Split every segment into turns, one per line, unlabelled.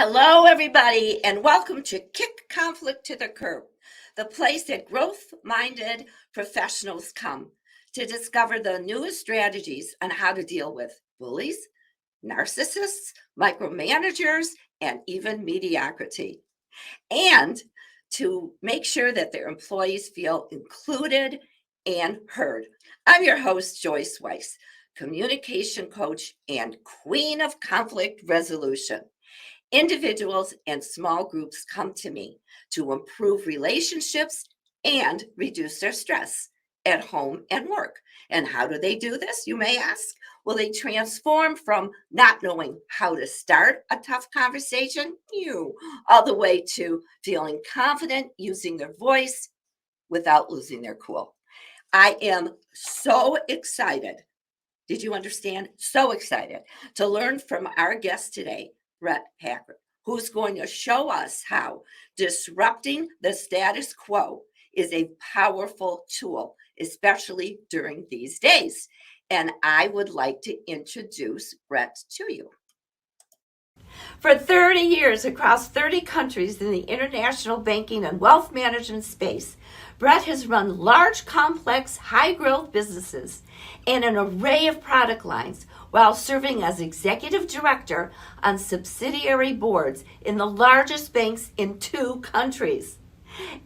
Hello, everybody, and welcome to Kick Conflict to the Curb, the place that growth-minded professionals come to discover the newest strategies on how to deal with bullies, narcissists, micromanagers, and even mediocrity, and to make sure that their employees feel included and heard. I'm your host, Joyce Weiss, communication coach and queen of conflict resolution. Individuals and small groups come to me to improve relationships and reduce their stress at home and work. And how do they do this, you may ask? Well, they transform from not knowing how to start a tough conversation, all the way to feeling confident using their voice without losing their cool. I am so excited. Did you understand? So excited to learn from our guest today, Bret Packard, who's going to show us how disrupting the status quo is a powerful tool, especially during these days. And I would like to introduce Bret to you. For 30 years across 30 countries in the international banking and wealth management space, Bret has run large, complex, high-growth businesses and an array of product lines while serving as executive director on subsidiary boards in the largest banks in 2 countries.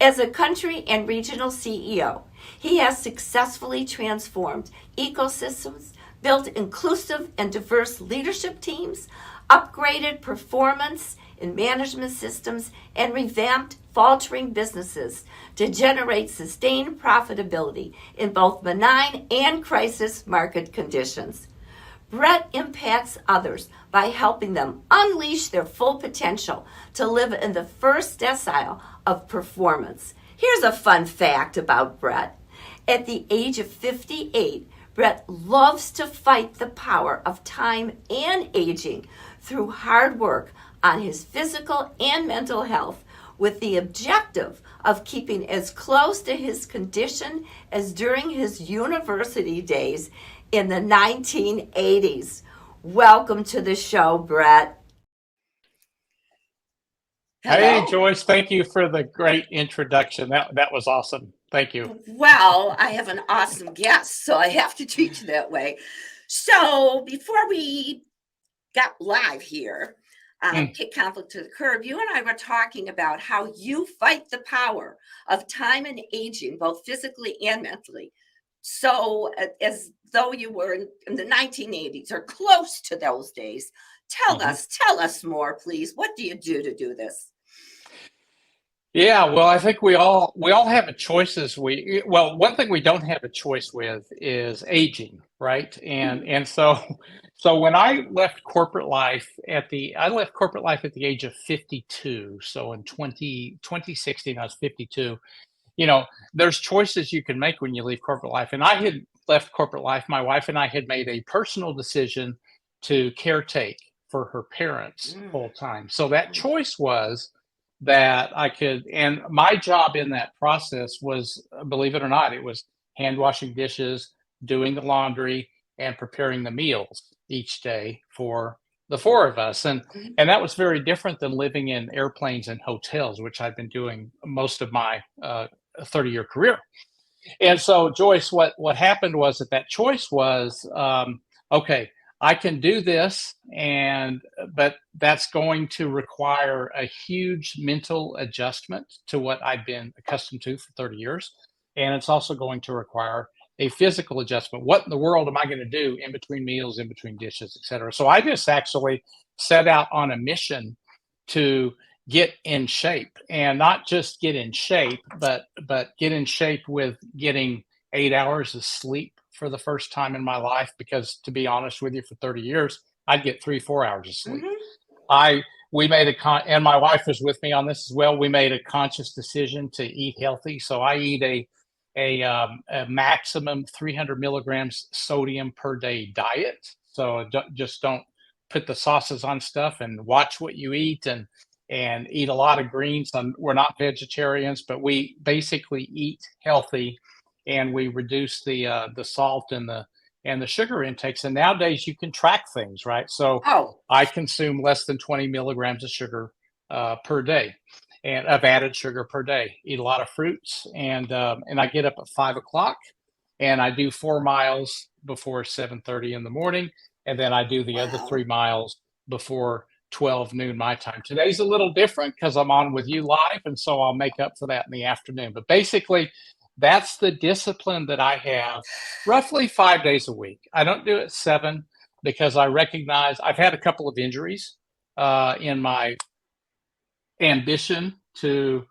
As a country and regional CEO, he has successfully transformed ecosystems, built inclusive and diverse leadership teams, upgraded performance in management systems, and revamped faltering businesses to generate sustained profitability in both benign and crisis market conditions. Bret impacts others by helping them unleash their full potential to live in the first decile of performance. Here's a fun fact about Bret. At the age of 58, Bret loves to fight the power of time and aging through hard work on his physical and mental health, with the objective of keeping as close to his condition as during his university days in the 1980s. Welcome to the show, Bret.
Hello. Hey, Joyce, thank you for the great introduction. That was awesome. Thank you.
Well, I have an awesome guest, so I have to treat you that way. So before we got live here, Kick Conflict to the Curb, you and I were talking about how you fight the power of time and aging, both physically and mentally. So as though you were in the 1980s or close to those days. Tell us more, please. What do you do to do this?
Yeah, well, I think we all have a choices. One thing we don't have a choice with is aging, right? And so when I left corporate life at the age of 52. So in 2016, I was 52. There's choices you can make when you leave corporate life. And I had left corporate life. My wife and I had made a personal decision to caretake for her parents full time. So that choice was that I could, and my job in that process was, believe it or not, it was hand washing dishes, doing the laundry, and preparing the meals each day for the 4 of us. And that was very different than living in airplanes and hotels, which I've been doing most of my 30-year career. And so, Joyce, what happened was that choice was, okay, I can do this, but that's going to require a huge mental adjustment to what I've been accustomed to for 30 years. And it's also going to require a physical adjustment. What in the world am I going to do in between meals, in between dishes, et cetera? So I just actually set out on a mission to get in shape, and not just get in shape, but get in shape with getting 8 hours of sleep for the first time in my life, because to be honest with you, for 30 years, I'd get 3-4 hours of sleep. We made and my wife was with me on this as well. We made a conscious decision to eat healthy. So I eat a maximum 300 milligrams sodium per day diet. So just don't put the sauces on stuff, and watch what you eat, and eat a lot of greens. We're not vegetarians, but we basically eat healthy, and we reduce the salt and and the sugar intakes. And nowadays you can track things, right? So
Oh,
I consume less than 20 milligrams of sugar per day, and of added sugar per day. Eat a lot of fruits, and I get up at 5 o'clock, and I do 4 miles before 7:30 in the morning, and then I do the other
wow.
3 miles before 12 noon my time. Today's a little different because I'm on with you live, and so I'll make up for that in the afternoon. But basically, that's the discipline that I have roughly 5 days a week. I don't do it 7 because I recognize I've had a couple of injuries in my ambition to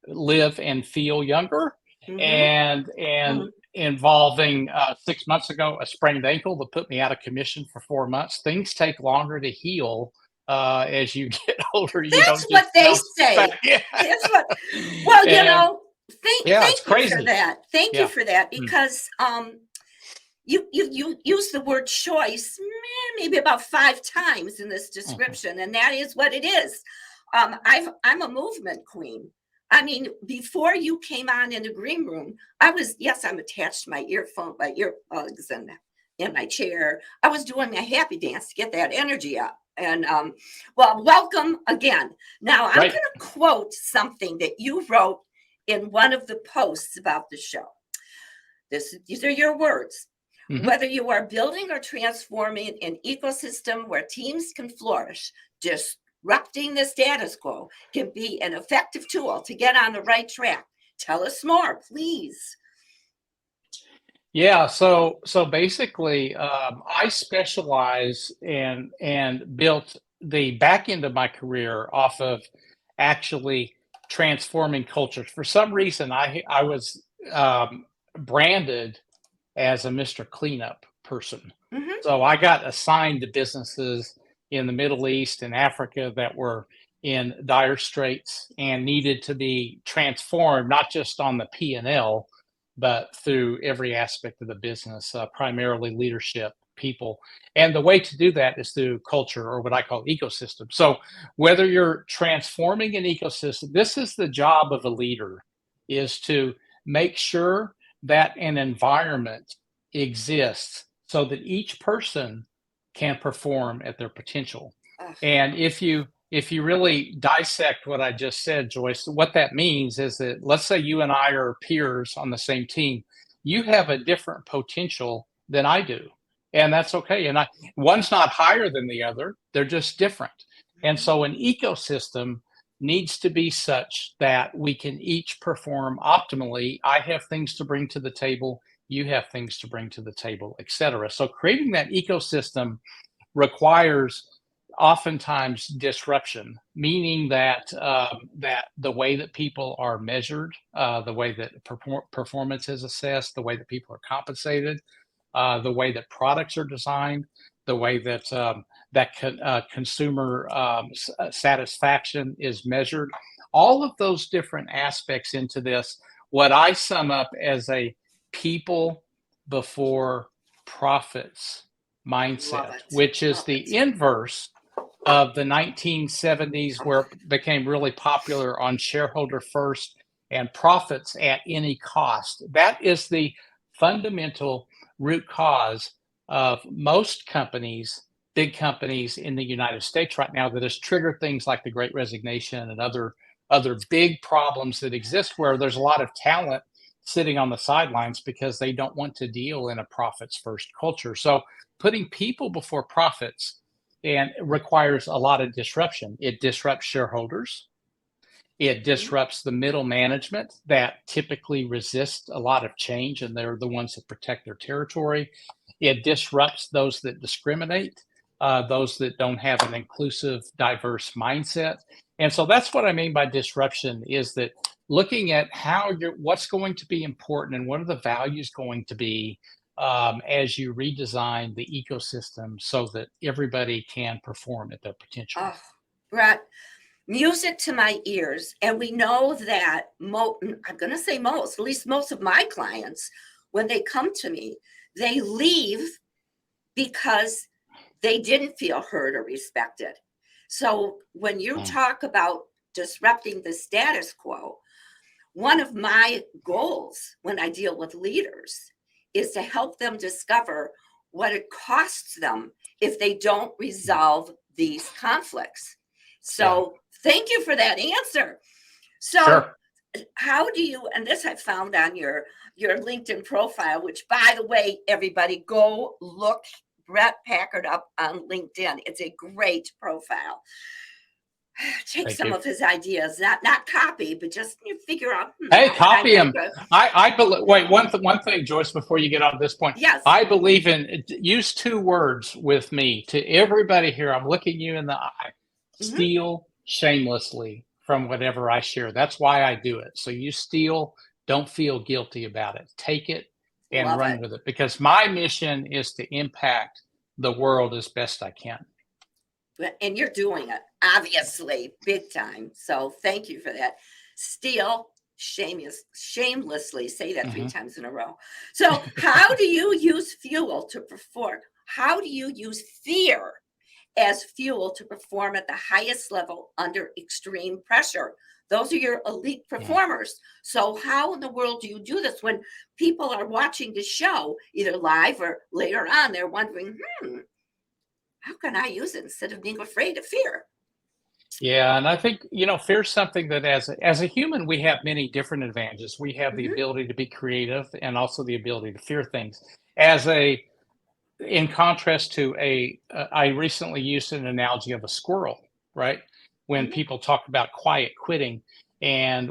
live and feel younger,
Mm-hmm.
and involving 6 months ago a sprained ankle that put me out of commission for 4 months. Things take longer to heal as you get older. You
That's
don't
what
just
they
bounce back.
say.
Yeah.
That's what, well,
And yeah,
thank
it's
you for
crazy.
that. Thank you
Yeah.
for that
Mm.
because you use the word choice maybe about 5 times in this
Mhm.
description, and that is what it is. I'm a movement queen. I mean, before you came on in the green room, I'm attached to my earplugs and in my chair. I was doing my happy dance to get that energy up. And well, welcome again. Now I'm going
Right.
to quote something that you wrote in one of the posts about the show. These are your words.
Mhm.
Whether you are building or transforming an ecosystem where teams can flourish, disrupting the status quo can be an effective tool to get on the right track. Tell us more, please.
Yeah, so basically, I specialize and built the back end of my career off of actually transforming cultures. For some reason, I was branded as a Mr. Cleanup person.
Hmm.
So I got assigned to businesses in the Middle East and Africa that were in dire straits and needed to be transformed, not just on the P&L, but through every aspect of the business, primarily leadership, people. And the way to do that is through culture, or what I call ecosystem. So whether you're transforming an ecosystem, this is the job of a leader, is to make sure that an environment exists so that each person can perform at their potential.
Ugh.
And if you really dissect what I just said, Joyce, what that means is that, let's say you and I are peers on the same team. You have a different potential than I do, and that's okay. And one's not higher than the other; they're just different. And so, an ecosystem needs to be such that we can each perform optimally. I have things to bring to the table, you have things to bring to the table, etc. So creating that ecosystem requires oftentimes disruption, meaning that that the way that people are measured, the way that performance is assessed, the way that people are compensated, the way that products are designed, the way that consumer satisfaction is measured. All of those different aspects into this, what I sum up as a people before profits
Love
mindset,
it.
which is
Love it.
the inverse of the 1970s, where it became really popular on shareholder first and profits at any cost. That is the fundamental root cause of most companies, big companies in the United States right now, that has triggered things like the Great Resignation and other big problems that exist, where there's a lot of talent sitting on the sidelines because they don't want to deal in a profits first culture. So putting people before profits and requires a lot of disruption. It disrupts shareholders. It
Mhm.
disrupts the middle management that typically resist a lot of change, and they're the ones that protect their territory. It disrupts those that discriminate, those that don't have an inclusive, diverse mindset. And so that's what I mean by disruption, is that looking at what's going to be important and what are the values going to be as you redesign the ecosystem so that everybody can perform at their potential.
Oh, Brett, music to my ears. And we know that I'm going to say most, at least most of my clients, when they come to me, they leave because they didn't feel heard or respected. So when you
Mm.
talk about disrupting the status quo, one of my goals when I deal with leaders is to help them discover what it costs them if they don't resolve these conflicts. So thank you for that answer. So
Sure.
how do you, and this I found on your LinkedIn profile, which by the way, everybody go look Bret Packard up on LinkedIn. It's a great profile. Take
Thank
some
you.
of his ideas, not copy, but just you figure out.
Hey,
how can I
copy him.
make
I believe. Wait, one thing, Joyce, before you get on this point,
Yes.
I believe in use 2 words with me to everybody here. I'm looking you in the eye.
Mhm.
Steal shamelessly from whatever I share. That's why I do it. So you steal, don't feel guilty about it. Take it and
Love
run
it.
with it, because my mission is to impact the world as best I can.
And you're doing it, obviously, big time. So thank you for that. Steal shamelessly. Say that 3
Mhm.
times in a row. So how do you use fuel to perform? How do you use fear as fuel to perform at the highest level under extreme pressure? Those are your elite performers. So how in the world do you do this when people are watching the show, either live or later on? They're wondering, how can I use it instead of being afraid of fear?
Yeah, and I think, fear is something that as a human, we have many different advantages. We have the
Mhm.
ability to be creative and also the ability to fear things. As a In contrast to I recently used an analogy of a squirrel, right? When
Mhm.
people talk about quiet quitting, and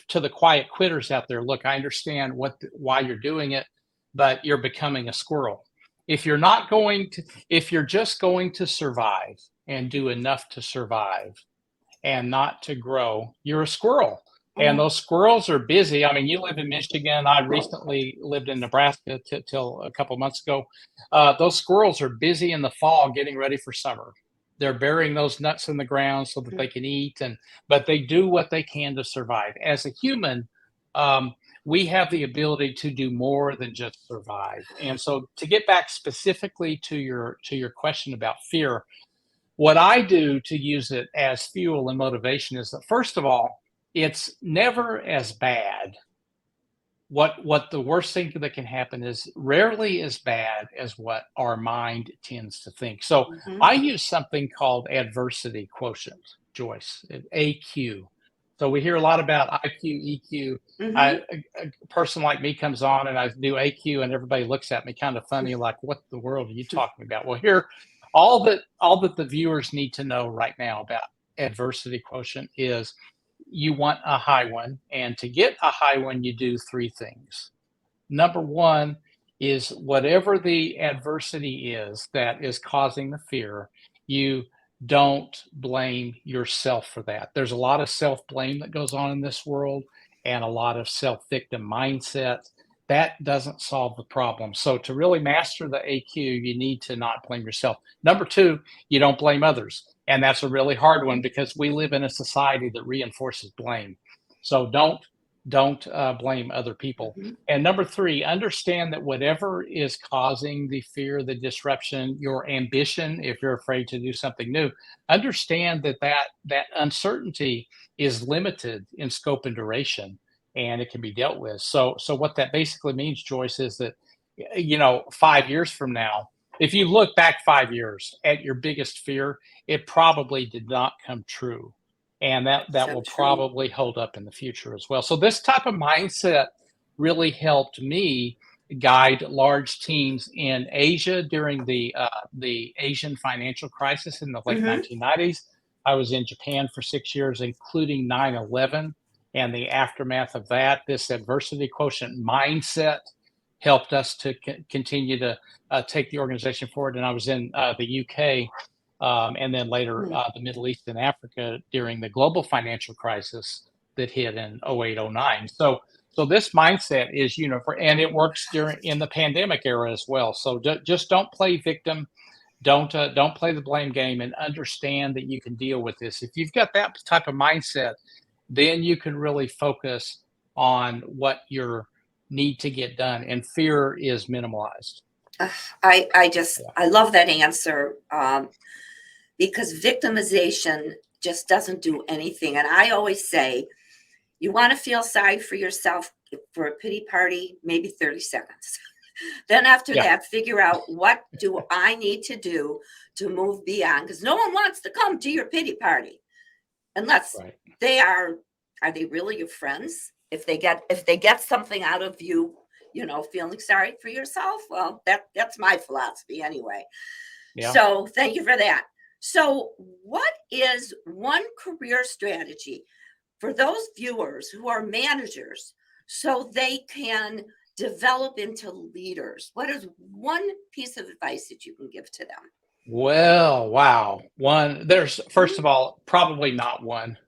to the quiet quitters out there, look, I understand why you're doing it, but you're becoming a squirrel. If you're not going to, if you're just going to survive and do enough to survive and not to grow, you're a squirrel. And
Mm.
those squirrels are busy. I mean, you live in Michigan. I recently lived in Nebraska till a couple months ago. Those squirrels are busy in the fall getting ready for summer. They're burying those nuts in the ground so that they can eat, but they do what they can to survive. As a human, we have the ability to do more than just survive. And so, to get back specifically to your question about fear, what I do to use it as fuel and motivation is that, first of all, it's never as bad. What the worst thing that can happen is rarely as bad as what our mind tends to think. So
Mhm.
I use something called adversity quotient, Joyce, AQ. So we hear a lot about IQ, EQ.
Mhm.
A person like me comes on and I do AQ, and everybody looks at me kind of funny, like, "What the world are you talking about?" Well, here, all that the viewers need to know right now about adversity quotient is you want a high one. And to get a high one, you do 3 things. Number one is whatever the adversity is that is causing the fear, you don't blame yourself for that. There's a lot of self blame that goes on in this world and a lot of self victim mindset. That doesn't solve the problem. So, to really master the AQ, you need to not blame yourself. Number two, you don't blame others. And that's a really hard one because we live in a society that reinforces blame. So, don't blame other people.
Mhm.
And number three, understand that whatever is causing the fear, the disruption, your ambition, if you're afraid to do something new, understand that uncertainty is limited in scope and duration, and it can be dealt with. So what that basically means, Joyce, is that 5 years from now, if you look back 5 years at your biggest fear, it probably did not come true, and that
So
will
true.
probably hold up in the future as well. So this type of mindset really helped me guide large teams in Asia during the Asian financial crisis in the late
Mhm.
1990s. I was in Japan for 6 years, including 9/11 and the aftermath of that. This adversity quotient mindset helped us to continue to take the organization forward. And I was in the UK, and then later
Mm.
the Middle East and Africa during the global financial crisis that hit in 08, 09. So this mindset is universal, and it works in the pandemic era as well. So just don't play victim, don't play the blame game, and understand that you can deal with this. If you've got that type of mindset, then you can really focus on what you need to get done, and fear is minimalized.
Ugh,
Yeah.
I love that answer, because victimization just doesn't do anything. And I always say, you want to feel sorry for yourself for a pity party, maybe 30 seconds. Then after
Yeah.
that, figure out what do I need to do to move beyond, because no one wants to come to your pity party unless
Right.
they are they really your friends? If they get something out of you, feeling sorry for yourself, well, that's my philosophy anyway.
Yeah.
So thank you for that. So what is one career strategy for those viewers who are managers so they can develop into leaders? What is one piece of advice that you can give to them?
Well, wow. There's first
Mhm.
of all, probably not one.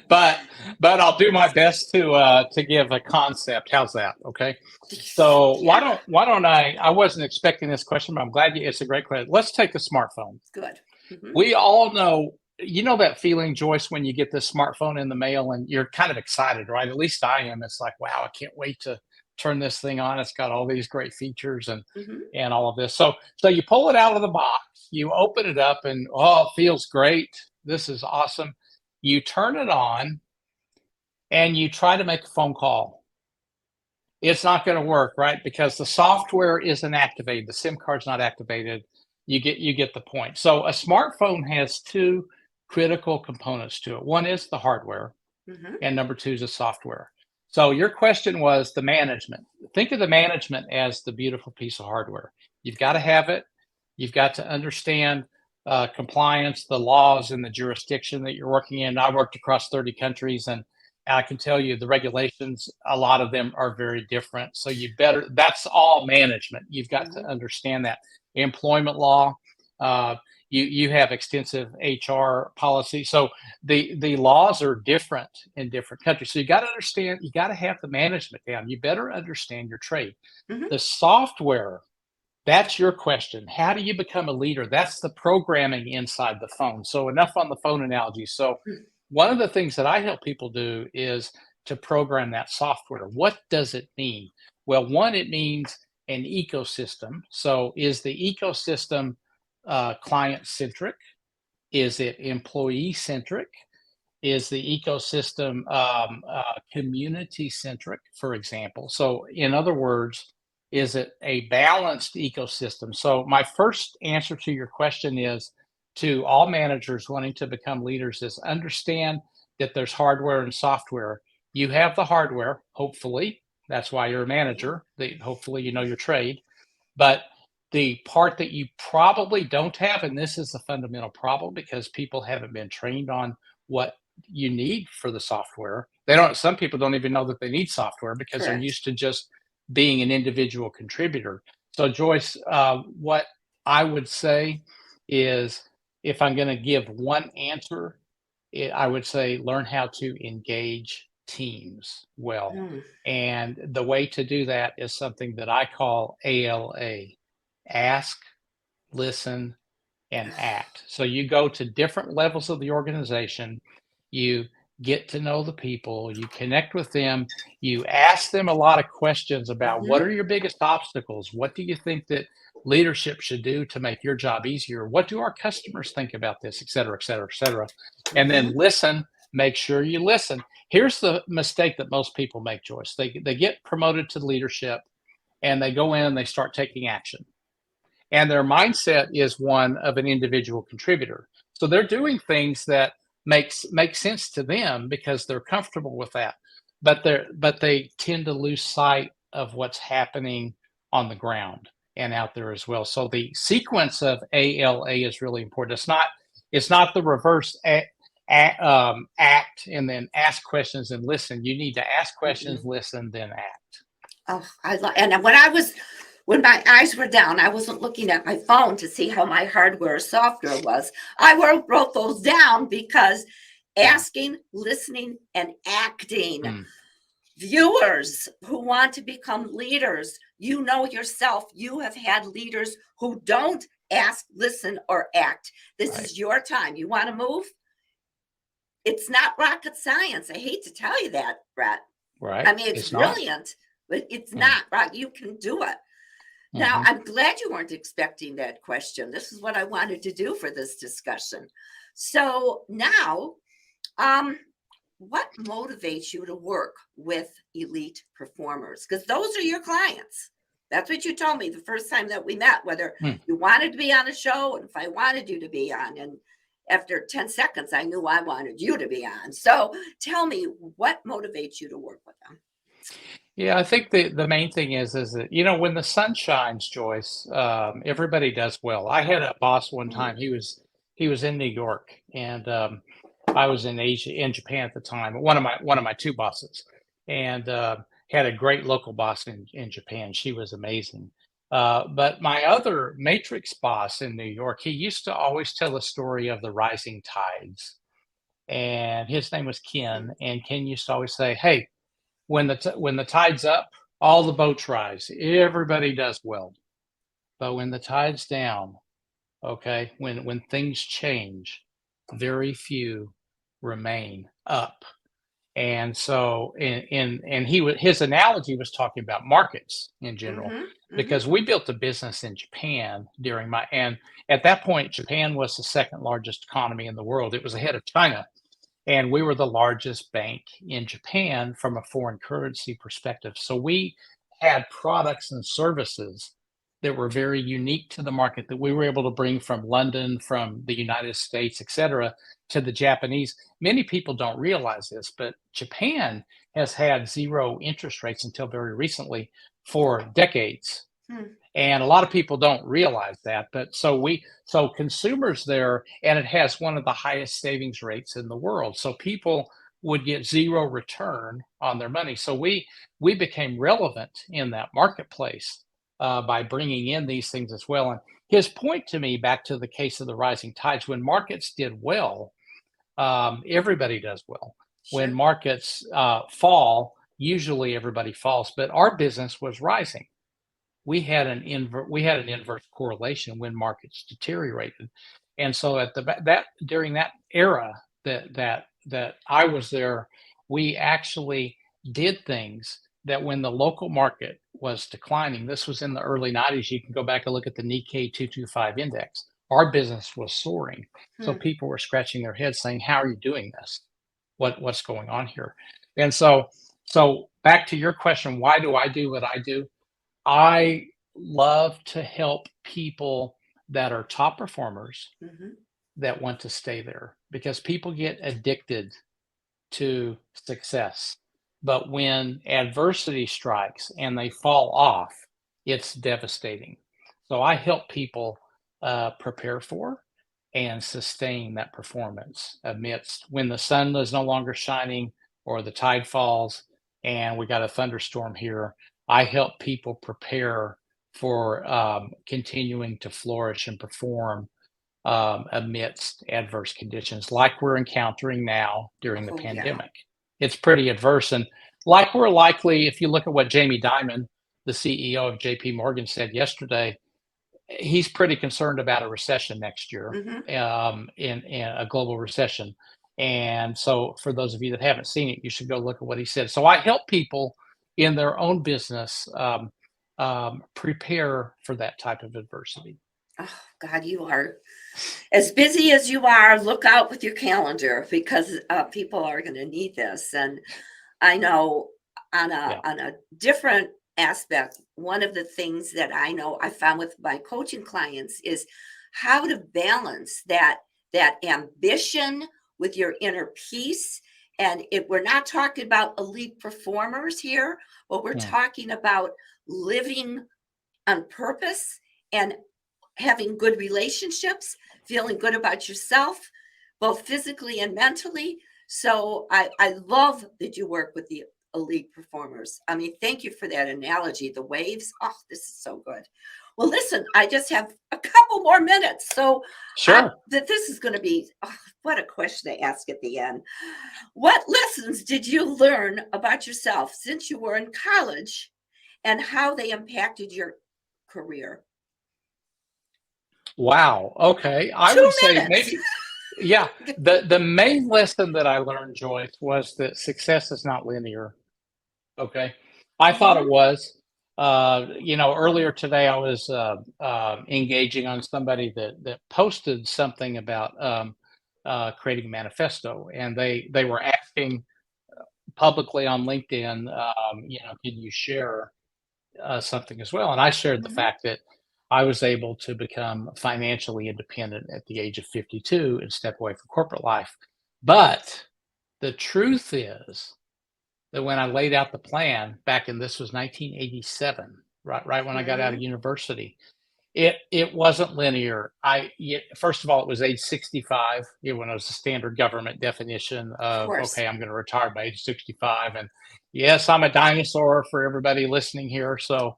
but I'll do my best to give a concept. How's that? Okay. So
Yeah,
why don't I wasn't expecting this question, but I'm glad it's a great question. Let's take the smartphone.
good. Hmm.
We all know, you know that feeling, Joyce, when you get this smartphone in the mail and you're kind of excited, right? At least I am. It's like, wow, I can't wait to turn this thing on. It's got all these great features
Hmm.
and all of this. So you pull it out of the box, you open it up, and oh, it feels great. This is awesome. You turn it on and you try to make a phone call. It's not going to work, right? Because the software isn't activated, the SIM card's not activated. You get the point. So a smartphone has two critical components to it. One is the hardware,
Hmm.
and number two is the software. So your question was the management. Think of the management as the beautiful piece of hardware. You've got to have it. You've got to understand compliance, the laws in the jurisdiction that you're working in. I worked across 30 countries, and I can tell you the regulations, a lot of them are very different. So that's all management. You've got to
Hmm.
understand that. Employment law, uh, you have extensive HR policy. So the laws are different in different countries. So you got to understand, you got to have the management down. You better understand your trade.
Hmm.
The software, that's your question. How do you become a leader? That's the programming inside the phone. So enough on the phone analogy. So one of the things that I help people do is to program that software. What does it mean? Well, one, it means an ecosystem. So is the ecosystem client centric? Is it employee centric? Is the ecosystem community centric, for example? So, in other words, is it a balanced ecosystem? So, my first answer to your question is to all managers wanting to become leaders is understand that there's hardware and software. You have the hardware, hopefully. That's why you're a manager. Hopefully, you know your trade. But the part that you probably don't have, and this is a fundamental problem because people haven't been trained on what you need for the software. Some people don't even know that they need software because they're
Correct.
used to just being an individual contributor. So, Joyce, what I would say is if I'm going to give one answer, I would say learn how to engage teams well.
Mm.
And the way to do that is something that I call ALA: ask, listen, and act. So you go to different levels of the organization, you get to know the people, you connect with them, you ask them a lot of questions about what
Hmm.
are your biggest obstacles? What do you think that leadership should do to make your job easier? What do our customers think about this, et cetera, et cetera, et cetera? And then
Hmm.
listen, make sure you listen. Here's the mistake that most people make, Joyce. They get promoted to leadership and they go in and they start taking action, and their mindset is one of an individual contributor. So they're doing things that make sense to them because they're comfortable with that, but they tend to lose sight of what's happening on the ground and out there as well. So the sequence of ALA is really important. It's not the reverse act and then ask questions and listen. You need to ask questions,
Hmm.
listen, then act.
Oh, and when my eyes were down, I wasn't looking at my phone to see how my hardware or software was. I wrote those down because
Yeah.
asking, listening, and acting.
Mm,
Viewers who want to become leaders, you know yourself, you have had leaders who don't ask, listen, or act. This
right.
is your time. You want to move? It's not rocket science. I hate to tell you that, Brett.
Right.
I mean, it's
It's not.
brilliant, but it's
Mm,
not right. You can do it. Now,
mhm.
I'm glad you weren't expecting that question. This is what I wanted to do for this discussion. So now, um, what motivates you to work with elite performers? Because those are your clients. That's what you told me the first time that we met, whether
Hmm.
you wanted to be on a show and if I wanted you to be on. And after 10 seconds, I knew I wanted you to be on. So tell me, what motivates you to work with them?
Yeah, I think the main thing is that, when the sun shines, Joyce, everybody does well. I had a boss one
Mhm.
time. He was in New York, and I was in Asia, in Japan at the time. One of my two bosses, and had a great local boss in Japan. She was amazing. But my other matrix boss in New York, he used to always tell a story of the rising tides, and his name was Ken. And Ken used to always say, "Hey, when the tide's up, all the boats rise. Everybody does well. But when the tide's down, okay, when things change, very few remain up." And so, and his analogy was talking about markets in general,
Mhm. Mhm.
because we built a business in Japan and at that point, Japan was the second largest economy in the world. It was ahead of China, and we were the largest bank in Japan from a foreign currency perspective. So we had products and services that were very unique to the market that we were able to bring from London, from the United States, et cetera, to the Japanese. Many people don't realize this, but Japan has had zero interest rates until very recently for decades.
Hmm.
And a lot of people don't realize that. But so consumers there, and it has one of the highest savings rates in the world. So people would get zero return on their money. So we became relevant in that marketplace by bringing in these things as well. And his point to me, back to the case of the rising tides, when markets did well, everybody does well. When
Sure.
markets fall, usually everybody falls. But our business was rising. We had an inverse correlation when markets deteriorated. And so at that during that era that I was there, we actually did things that when the local market was declining, this was in the early 90s. You can go back and look at the Nikkei 225 index. Our business was soaring. So
Hmm.
people were scratching their heads saying, "How are you doing this? What's going on here?" And so back to your question, why do I do what I do? I love to help people that are top performers
Mhm.
that want to stay there, because people get addicted to success. But when adversity strikes and they fall off, it's devastating. So I help people prepare for and sustain that performance amidst when the sun is no longer shining or the tide falls and we got a thunderstorm here. I help people prepare for continuing to flourish and perform amidst adverse conditions like we're encountering now during the
Oh, yeah.
pandemic. It's pretty adverse. And like we're likely, if you look at what Jamie Dimon, the CEO of JP Morgan, said yesterday, he's pretty concerned about a recession next year,
Mhm.
in a global recession. And so, for those of you that haven't seen it, you should go look at what he said. So, I help people in their own business prepare for that type of adversity.
Oh, God, you are as busy as you are. Look out with your calendar because people are going to need this. And I know
Yeah.
on a different aspect, one of the things that I know I found with my coaching clients is how to balance that ambition with your inner peace. And if we're not talking about elite performers here, but we're
Hmm.
talking about living on purpose and having good relationships, feeling good about yourself, both physically and mentally. So I love that you work with the elite performers. I mean, thank you for that analogy. The waves. Oh, this is so good. Well, listen, I just have a couple more minutes. So
Sure.
that this is going to be what a question to ask at the end. What lessons did you learn about yourself since you were in college and how they impacted your career?
Wow. Okay. I
Two
would say
minutes.
maybe, yeah. The main lesson that I learned, Joyce, was that success is not linear. Okay. I thought it
Mhm.
was. Earlier today I was engaging on somebody that posted something about creating a manifesto, and they were asking publicly on LinkedIn, can you share something as well. And I shared the
Mhm.
fact that I was able to become financially independent at the age of 52 and step away from corporate life. But the truth is that when I laid out the plan back in, this was 1987, right when I got out of
Mhm.
university, it wasn't linear. First of all, it was age 65, when it was the standard government definition
Of
of,
course.
okay, I'm going to retire by age 65. And yes, I'm a dinosaur for everybody listening here. So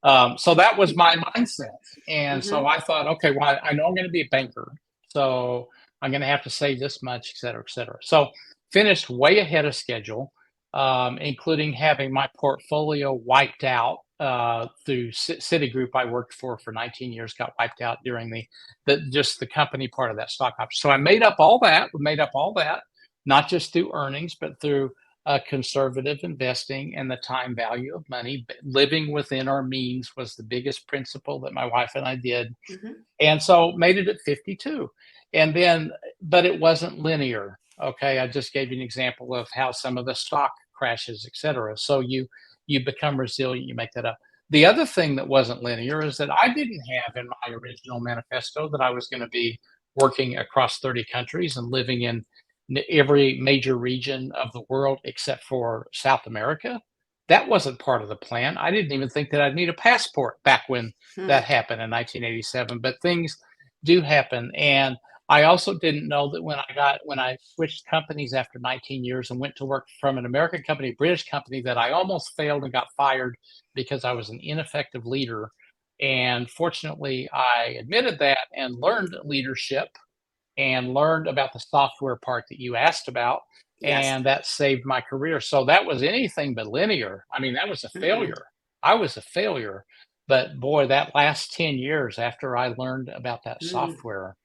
that was my mindset. And so
Mhm.
I thought, okay, well, I know I'm going to be a banker. So I'm going to have to save this much, et cetera, et cetera. So finished way ahead of schedule, including having my portfolio wiped out through Citigroup. I worked for 19 years, got wiped out during just the company part of that stock option. So I made up all that, not just through earnings, but through conservative investing and the time value of money. Living within our means was the biggest principle that my wife and I did.
Mhm.
And so made it at 52. And then, but it wasn't linear. Okay. I just gave you an example of how some of the stock crashes, et cetera. So you become resilient, you make that up. The other thing that wasn't linear is that I didn't have in my original manifesto that I was going to be working across 30 countries and living in every major region of the world except for South America. That wasn't part of the plan. I didn't even think that I'd need a passport back when
Hmm.
that happened in 1987. But things do happen, and I also didn't know that when I switched companies after 19 years and went to work from an American company, British company, that I almost failed and got fired because I was an ineffective leader. And fortunately, I admitted that and learned leadership and learned about the software part that you asked about,
Yes.
and that saved my career. So that was anything but linear. I mean, that was a
Mm-mm.
failure. I was a failure. But boy, that last 10 years after I learned about that
Mm.
software,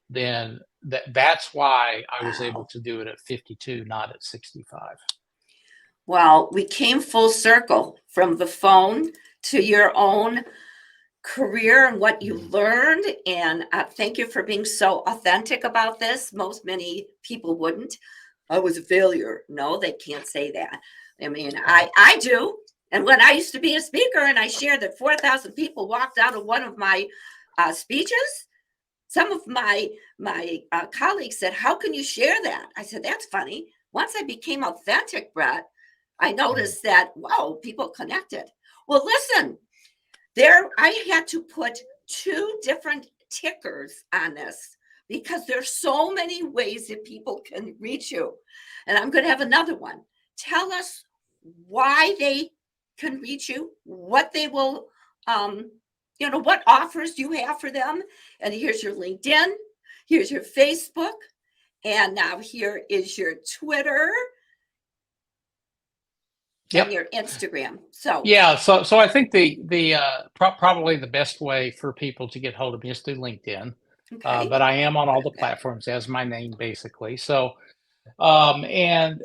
then that's why I was able
Wow.
to do it at 52, not at 65.
Well, we came full circle from the phone to your own career and what you
Mhm.
learned. And thank you for being so authentic about this. Many people wouldn't. I was a failure. No, they can't say that. I mean,
Right.
I do. And when I used to be a speaker and I shared that 4,000 people walked out of one of my speeches, some of my colleagues said, "How can you share that?" I said, "That's funny." Once I became authentic, Brett, I
Mhm.
noticed that, wow, people connected. Well, listen, there I had to put two different tickers on this because there's so many ways that people can reach you. And I'm going to have another one. Tell us why they can reach you, what they will um what offers you have for them. And here's your LinkedIn, here's your Facebook, and now here is your Twitter and
Yep.
your Instagram. So,
Yeah, so I think probably the best way for people to get hold of me is through LinkedIn,
okay.
but I am on all
Good,
the
good.
platforms as my name basically. So and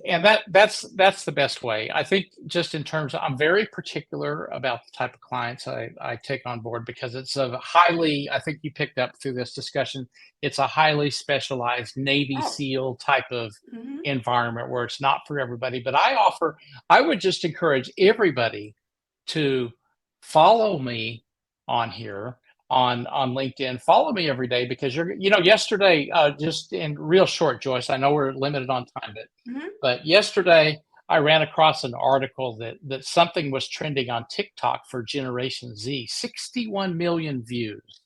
that's the best way. I think just in terms of, I'm very particular about the type of clients I take on board because it's a highly, I think you picked up through this discussion, it's a highly specialized Navy
Oh,
SEAL type of
mhm.
environment where it's not for everybody. But I would just encourage everybody to follow me on here on LinkedIn. Follow me every day because yesterday, just in real short, Joyce, I know we're limited on time,
Mhm.
but yesterday I ran across an article that something was trending on TikTok for Generation Z, 61 million views.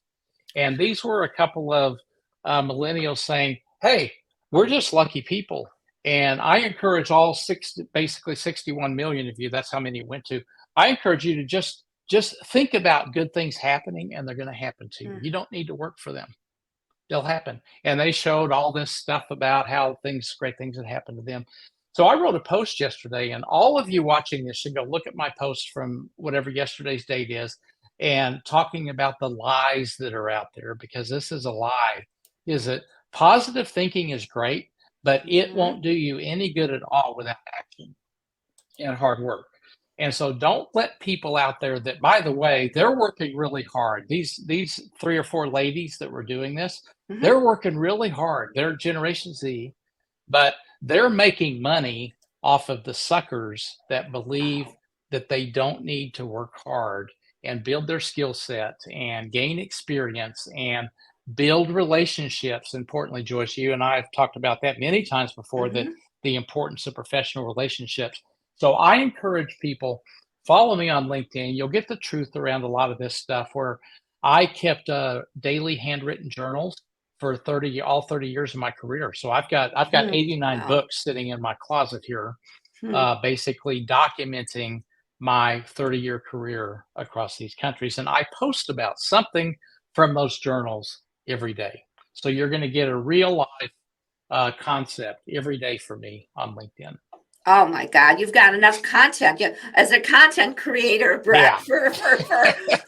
And these were a couple of millennials saying, "Hey, we're just lucky people." And I encourage basically 61 million of you, that's how many it went to. I encourage you to just think about good things happening, and they're going to happen to you.
Mm.
You don't need to work for them. They'll happen. And they showed all this stuff about how great things had happened to them. So I wrote a post yesterday, and all of you watching this should go look at my post from whatever yesterday's date is and talking about the lies that are out there, because this is a lie. Is that positive thinking is great, but it
Mhm.
won't do you any good at all without action and hard work. And so don't let people out there that, by the way, they're working really hard. These three or four ladies that were doing this,
Mhm.
they're working really hard. They're Generation Z, but they're making money off of the suckers that believe
Wow.
that they don't need to work hard and build their skill set and gain experience and build relationships. Importantly, Joyce, you and I have talked about that many times before, that
Mhm.
the importance of professional relationships. So I encourage people, follow me on LinkedIn. You'll get the truth around a lot of this stuff, where I kept daily handwritten journals for all 30 years of my career. So I've got
Hmm.
89
Wow.
books sitting in my closet here,
Hmm.
basically documenting my 30-year career across these countries. And I post about something from those journals every day. So you're going to get a real life concept every day from me on LinkedIn.
Oh my God, you've got enough content. Yeah, as a content creator, Brett,
Yeah,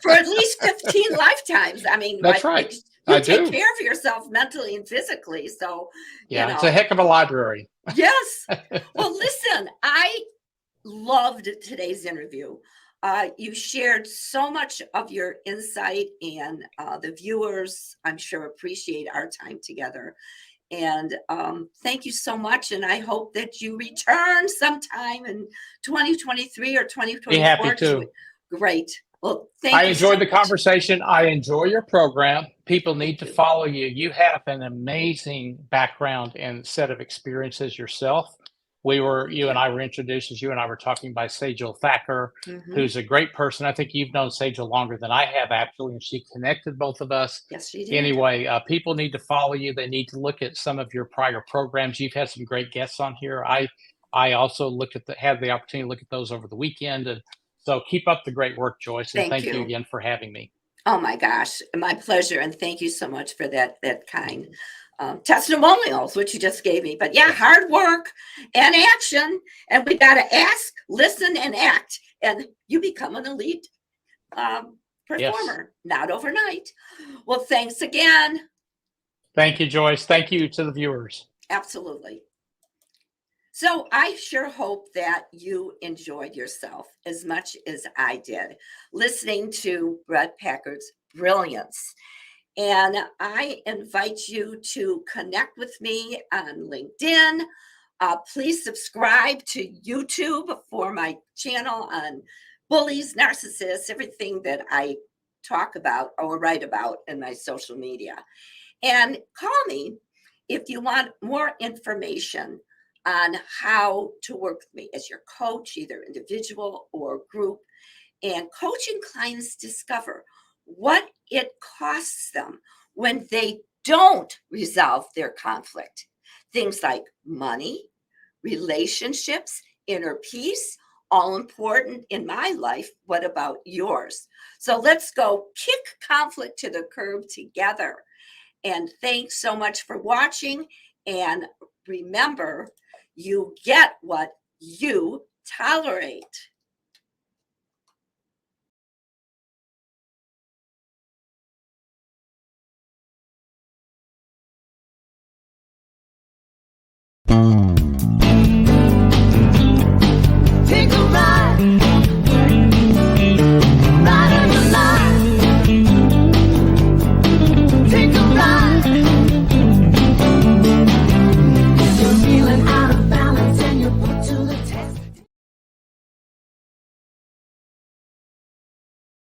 for at least 15 lifetimes. I mean,
that's
right?
right.
You
I
take
do.
care of yourself mentally and physically. So, you
Yeah, it's a
know,
heck of a library.
yes. Well, listen, I loved today's interview. You shared so much of your insight, and the viewers, I'm sure, appreciate our time together. And thank you so much. And I hope that you return sometime in 2023 or
Be happy
2024.
to.
Great. Well,
I
thank you so
enjoyed the
much.
conversation. I enjoy your program. People need
Thank
to
you.
follow you. You have an amazing background and set of experiences yourself. You
Thank
and
you.
I were introduced, as you and I were talking, by Sejal Thacker,
Hmm.
who's a great person. I think you've known Sejal longer than I have, actually, and she connected both of us.
Yes, she did.
Anyway, people need to follow you. They need to look at some of your prior programs. You've had some great guests on here. I also had the opportunity to look at those over the weekend, and so keep up the great work, Joyce, and
Thank
thank you
you.
again for having me.
Oh my gosh, my pleasure. And thank you so much for that kind testimonials, which you just gave me. But yeah,
Yes.
hard work and action. And we got to ask, listen, and act. And you become an elite
Yes.
performer, not overnight. Well, thanks again.
Thank you, Joyce. Thank you to the viewers.
Absolutely. So I sure hope that you enjoyed yourself as much as I did listening to Bret Packard's brilliance. And I invite you to connect with me on LinkedIn. Please subscribe to YouTube for my channel on bullies, narcissists, everything that I talk about or write about in my social media. And call me if you want more information on how to work with me as your coach, either individual or group, and coaching clients discover what it costs them when they don't resolve their conflict. Things like money, relationships, inner peace, all important in my life. What about yours? So let's go kick conflict to the curb together. And thanks so much for watching. And remember, you get what you tolerate.